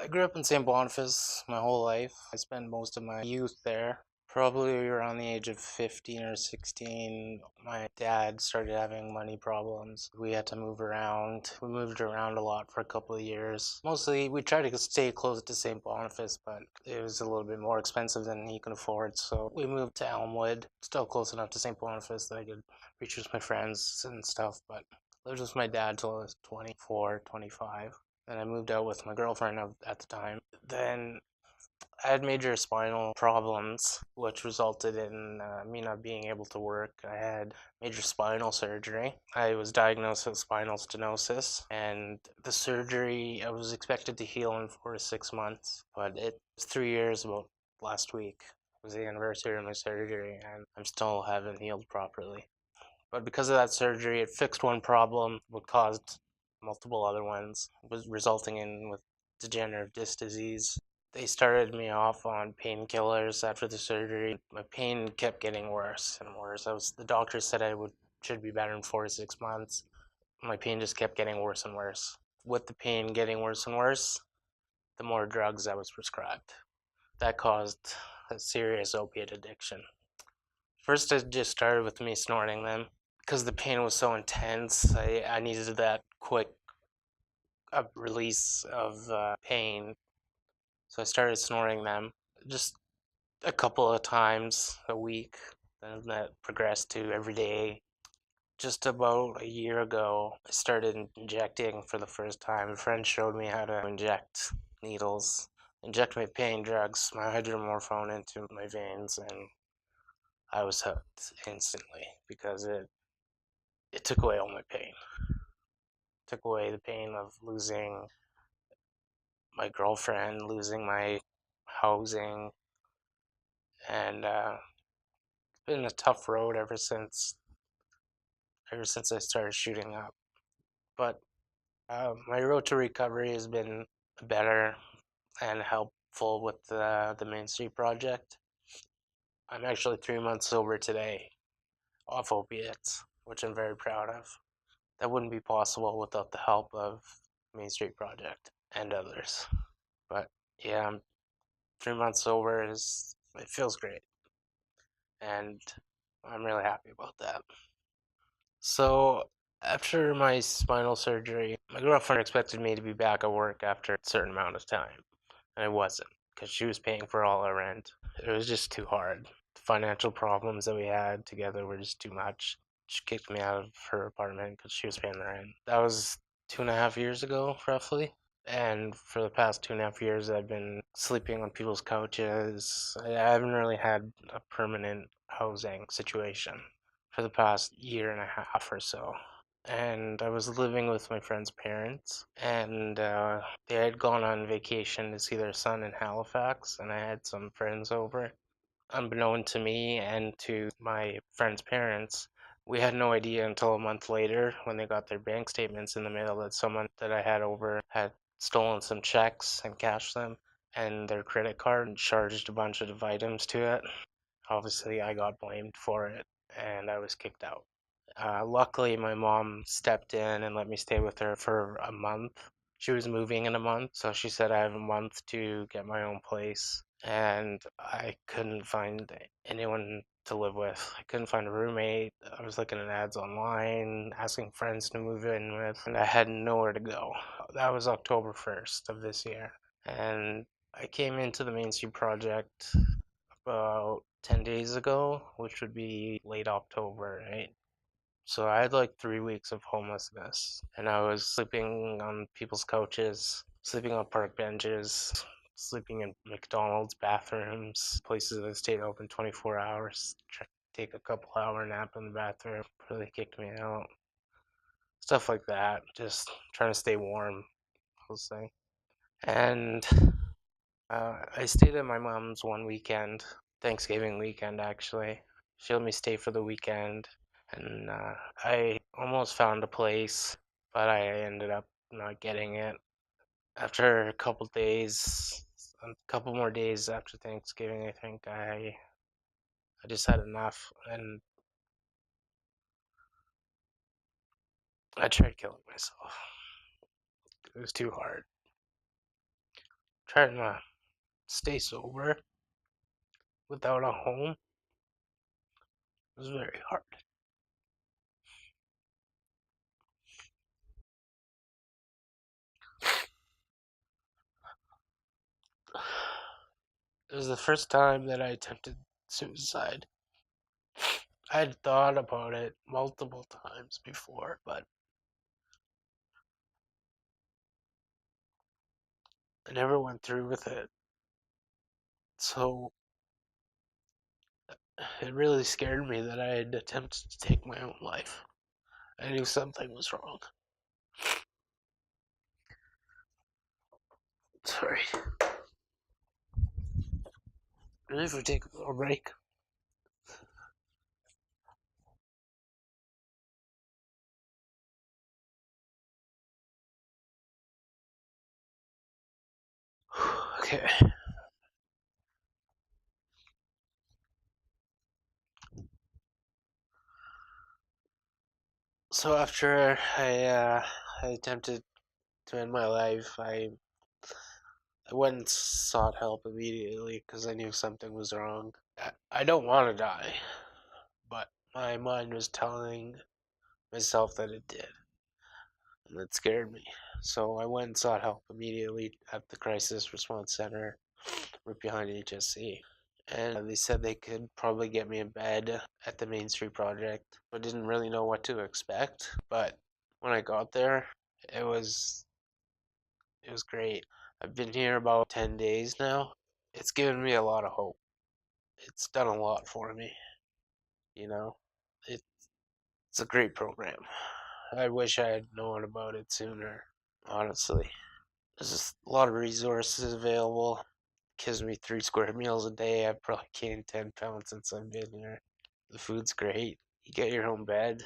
I grew up in St. Boniface my whole life. I spent most of my youth there. Probably around the age of 15 or 16, my dad started having money problems. We had to move around. We moved around a lot for a couple of years. Mostly, we tried to stay close to St. Boniface, but it was a little bit more expensive than he could afford. So we moved to Elmwood, still close enough to St. Boniface that I could reach with my friends and stuff, but lived with my dad till I was 24, 25. Then I moved out with my girlfriend at the time. Then I had major spinal problems, which resulted in me not being able to work. I had major spinal surgery. I was diagnosed with spinal stenosis, and the surgery I was expected to heal in 4 to 6 months, but it was 3 years about last week. It was the anniversary of my surgery, and I still haven't healed properly. But because of that surgery, it fixed one problem, but caused multiple other ones, was resulting in with degenerative disc disease. They started me off on painkillers after the surgery. My pain kept getting worse and worse. The doctor said should be better in 4 to 6 months. My pain just kept getting worse and worse. With the pain getting worse and worse, the more drugs I was prescribed. That caused a serious opiate addiction. First, it just started with me snorting them because the pain was so intense. I needed that quick release of pain, so I started snorting them just a couple of times a week. Then that progressed to every day. Just about a year ago, I started injecting for the first time. A friend showed me how to inject needles, inject my pain drugs, my hydromorphone into my veins, and I was hooked instantly because it took away all my pain. It took away the pain of losing my girlfriend, losing my housing, and it's been a tough road ever since I started shooting up. But my road to recovery has been better and helpful with the Main Street Project. I'm actually 3 months sober today off opiates, which I'm very proud of. That wouldn't be possible without the help of Main Street Project and others. But yeah, I'm 3 months sober. It feels great, and I'm really happy about that. So after my spinal surgery, my girlfriend expected me to be back at work after a certain amount of time, and I wasn't because she was paying for all our rent. It was just too hard. The financial problems that we had together were just too much. She kicked me out of her apartment because she was paying the rent. That was 2.5 years ago, roughly. And for the past 2.5 years, I've been sleeping on people's couches. I haven't really had a permanent housing situation for the past year and a half or so. And I was living with my friend's parents, and they had gone on vacation to see their son in Halifax, and I had some friends over. Unbeknown to me and to my friend's parents, we had no idea until a month later when they got their bank statements in the mail that someone that I had over had stolen some checks and cashed them and their credit card and charged a bunch of items to it. Obviously, I got blamed for it and I was kicked out. Luckily, my mom stepped in and let me stay with her for a month. She was moving in a month, so she said I have a month to get my own place. And I couldn't find anyone to live with. I couldn't find a roommate. I was looking at ads online, asking friends to move in with, and I had nowhere to go. That was October 1st of this year. And I came into the Main Street Project about 10 days ago, which would be late October, right? So I had like 3 weeks of homelessness, and I was sleeping on people's couches, sleeping on park benches, sleeping in McDonald's bathrooms, places that stayed open 24 hours, take a couple hour nap in the bathroom before they kicked me out. Stuff like that, just trying to stay warm, I'll say. And I stayed at my mom's one weekend, Thanksgiving weekend actually. She let me stay for the weekend, and I almost found a place, but I ended up not getting it. After a couple more days after Thanksgiving, I think I just had enough, and I tried killing myself. It was too hard. trying to stay sober without a home was very hard. It was the first time that I attempted suicide. I had thought about it multiple times before, but I never went through with it. So it really scared me that I had attempted to take my own life. I knew something was wrong. Sorry. Maybe if we take a little break. Okay. So after I attempted to end my life, I went and sought help immediately because I knew something was wrong. I don't want to die, but my mind was telling myself that it did, and that scared me. So I went and sought help immediately at the Crisis Response Center right behind HSC. And they said they could probably get me a bed at the Main Street Project. I didn't really know what to expect, but when I got there, it was it was great. I've been here about 10 days now. It's given me a lot of hope. It's done a lot for me, you know. It's a great program. I wish I had known about it sooner, honestly. There's just a lot of resources available. Gives me 3 square meals a day. I've probably gained 10 pounds since I've been here. The food's great. You get your own bed.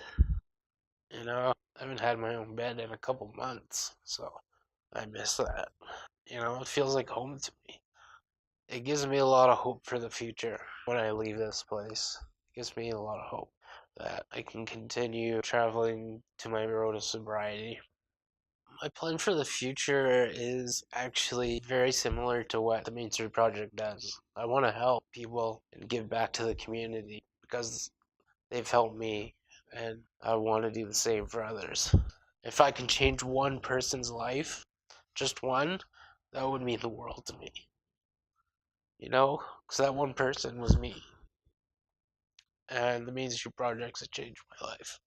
I haven't had my own bed in a couple months, so I miss that. It feels like home to me. It gives me a lot of hope for the future when I leave this place. It gives me a lot of hope that I can continue traveling to my road to sobriety. My plan for the future is actually very similar to what the Main Street Project does. I want to help people and give back to the community because they've helped me, and I want to do the same for others. If I can change one person's life, just one, that would mean the world to me. Because that one person was me, and the Main Street Projects have changed my life.